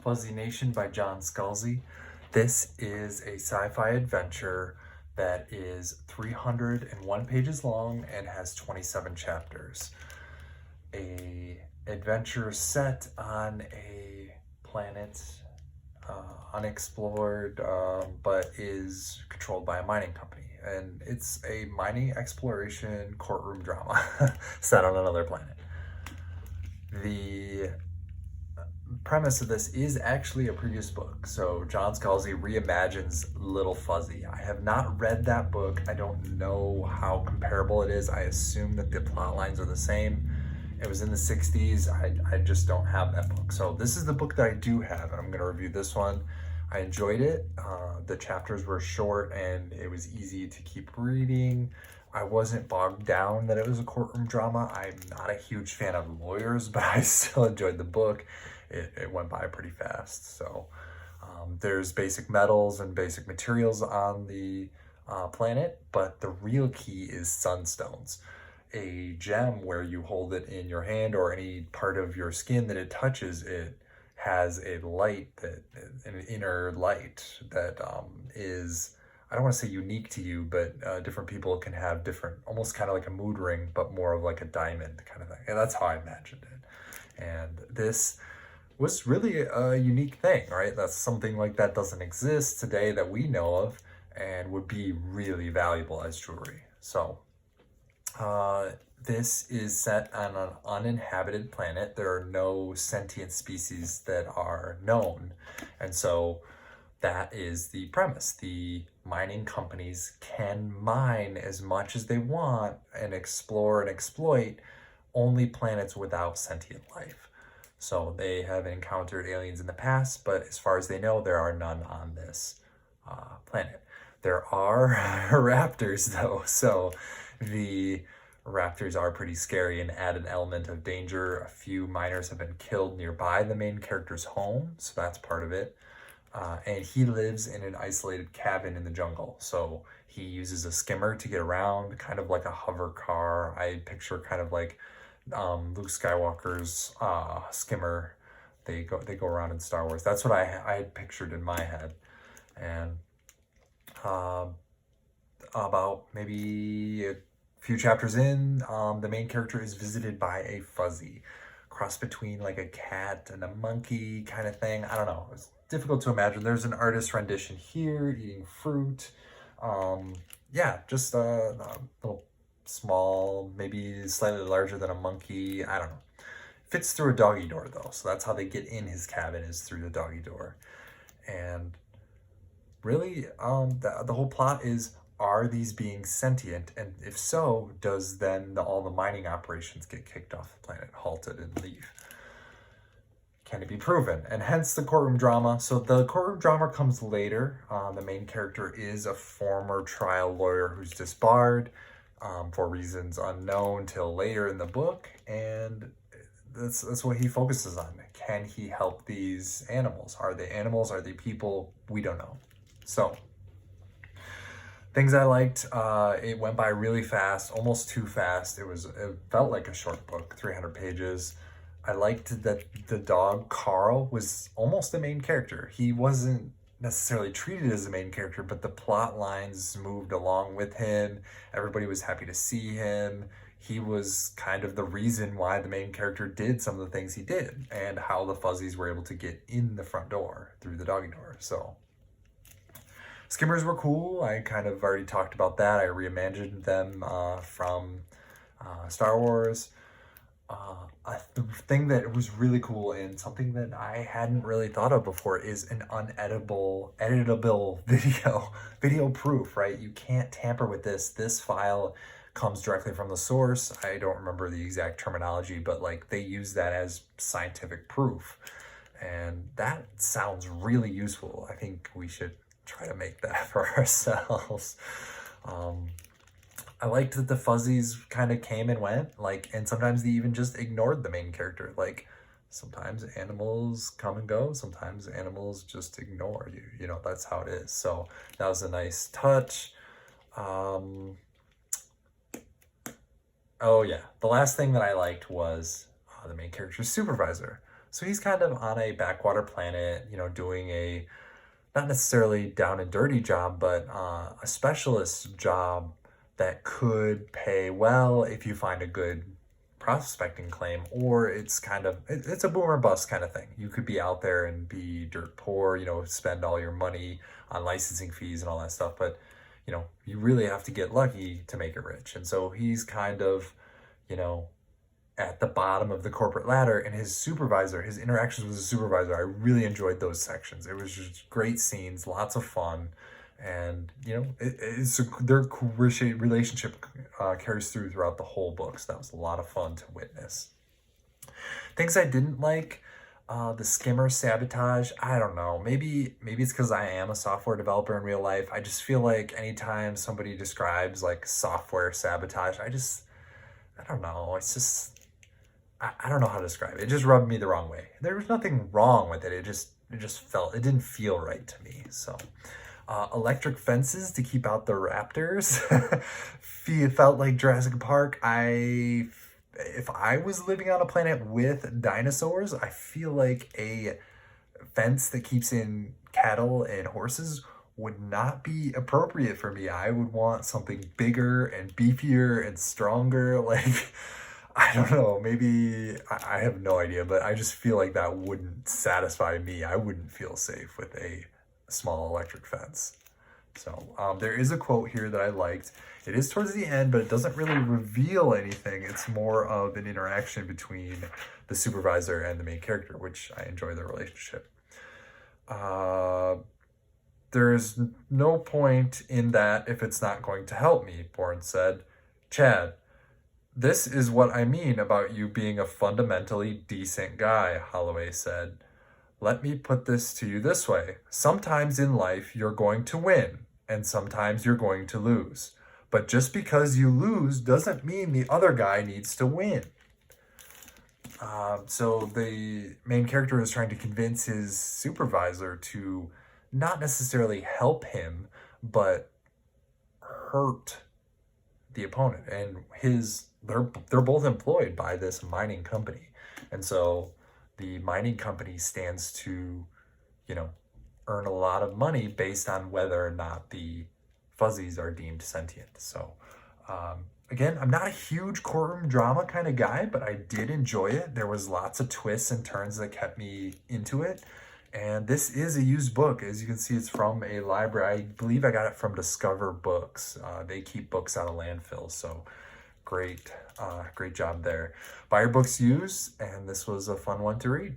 Fuzzy Nation by John Scalzi. This is a sci-fi adventure that is 301 pages long and has 27 chapters. A adventure set on a planet unexplored, but is controlled by a mining company. And it's a mining exploration courtroom drama set on another planet. The premise of this is actually a previous book. So John Scalzi reimagines Little Fuzzy. I have not read that book. I don't know how comparable it is. I assume that the plot lines are the same. It was in the 60s. I just don't have that book. So this is the book that I do have, and I'm going to review this one. I enjoyed it. The chapters were short and it was easy to keep reading. I wasn't bogged down that it was a courtroom drama. I'm not a huge fan of lawyers, but I still enjoyed the book. It went by pretty fast. So there's basic metals and basic materials on the planet, but the real key is sunstones. A gem where you hold it in your hand or any part of your skin that it touches, it has a light, an inner light that is, I don't want to say unique to you, but different people can have different, almost kind of like a mood ring, but more of like a diamond kind of thing. And that's how I imagined it. And this was really a unique thing, right? That's something like that doesn't exist today that we know of and would be really valuable as jewelry. So this is set on an uninhabited planet. There are no sentient species that are known. And so that is the premise. The mining companies can mine as much as they want and explore and exploit only planets without sentient life. So they have encountered aliens in the past, but as far as they know, there are none on this planet. There are raptors though, so the raptors are pretty scary and add an element of danger. A few miners have been killed nearby the main character's home, so that's part of it. And he lives in an isolated cabin in the jungle, so he uses a skimmer to get around, kind of like a hover car. I picture kind of like Luke Skywalker's skimmer. They go around in Star Wars. That's what I had pictured in my head. And about maybe a few chapters in, the main character is visited by a fuzzy, cross between like a cat and a monkey kind of thing. I don't know. It's difficult to imagine. There's an artist rendition here, eating fruit. Yeah, just a little small, maybe slightly larger than a monkey. I don't know. Fits through a doggy door though, so that's how they get in his cabin, is through the doggy door. And really, the whole plot is, are these beings sentient? And if so, does then all the mining operations get kicked off the planet, halted, and leave? Can it be proven? And hence the courtroom drama. So the courtroom drama comes later. The main character is a former trial lawyer who's disbarred for reasons unknown till later in the book. And that's what he focuses on. Can he help these animals? Are they animals? Are they people? We don't know. So things I liked, it went by really fast, almost too fast. It felt like a short book, 300 pages. I liked that the dog, Carl, was almost the main character. He wasn't necessarily treated as the main character, but the plot lines moved along with him. Everybody was happy to see him. He was kind of the reason why the main character did some of the things he did, and how the fuzzies were able to get in the front door through the doggy door. So skimmers were cool. I kind of already talked about that. I reimagined them from Star Wars. The thing that was really cool and something that I hadn't really thought of before is an editable video proof, right? You can't tamper with this. This file comes directly from the source. I don't remember the exact terminology, but like they use that as scientific proof. And that sounds really useful. I think we should try to make that for ourselves. I liked that the fuzzies kind of came and went, and sometimes they even just ignored the main character. Like, sometimes animals come and go, sometimes animals just ignore you. You know, that's how it is. So that was a nice touch. Oh yeah, the last thing that I liked was the main character's supervisor. So he's kind of on a backwater planet, doing a not necessarily down and dirty job, but a specialist job that could pay well if you find a good prospecting claim, or it's a boom or bust kind of thing. You could be out there and be dirt poor, spend all your money on licensing fees and all that stuff, but you really have to get lucky to make it rich. And so he's kind of, you know, at the bottom of the corporate ladder, and his interactions with his supervisor, I really enjoyed those sections. It was just great scenes, lots of fun, and their relationship carries throughout the whole book. So that was a lot of fun to witness. Things I didn't like, the skimmer sabotage. I don't know. Maybe it's because I am a software developer in real life. I just feel like anytime somebody describes like software sabotage, I don't know. It's just I don't know how to describe it. It just rubbed me the wrong way. There was nothing wrong with it. It didn't feel right to me. So, electric fences to keep out the raptors. It felt like Jurassic Park. If I was living on a planet with dinosaurs, I feel like a fence that keeps in cattle and horses would not be appropriate for me. I would want something bigger and beefier and stronger. Like, I don't know, maybe I have no idea, but I just feel like that wouldn't satisfy me. I wouldn't feel safe with a small electric fence. So there is a quote here that I liked. It is towards the end, but it doesn't really reveal anything. It's more of an interaction between the supervisor and the main character, which I enjoy their relationship. There's no point in that if it's not going to help me, Bourne said. Chad, this is what I mean about you being a fundamentally decent guy, Holloway said. Let me put this to you this way. Sometimes in life you're going to win, and sometimes you're going to lose. But just because you lose doesn't mean the other guy needs to win. So the main character is trying to convince his supervisor to not necessarily help him, but hurt the opponent. And they're both employed by this mining company. And so the mining company stands to, earn a lot of money based on whether or not the fuzzies are deemed sentient. So, again, I'm not a huge courtroom drama kind of guy, but I did enjoy it. There was lots of twists and turns that kept me into it. And this is a used book. As you can see, it's from a library. I believe I got it from Discover Books. They keep books out of landfills, so great job there. Buy your books used, and this was a fun one to read.